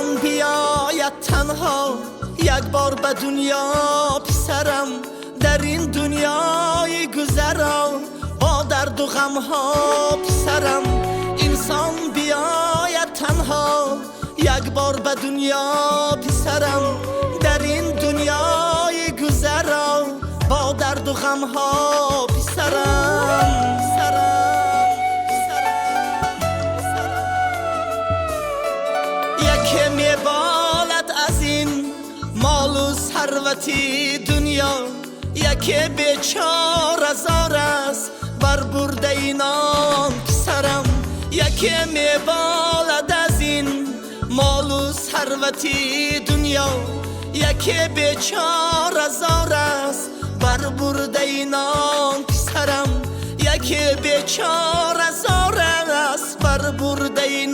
انسان بیاید تنها یک بار به دنیا پسرم، در این دنیای گذران با درد و غم ها پسرم. انسان بیاید تنها یک بار به دنیا پسرم، در این دنیای گذران با درد و غم ها پسرم. یکی میبالد از این مال و ثروتی دنیا، یکی بیچاره زار است بر برده اینان پسرم. یکی میبالد از این مال و ثروتی دنیا، یکی بیچاره زار است بر برده اینان پسرم. یکی بیچاره زار است بر برده اینان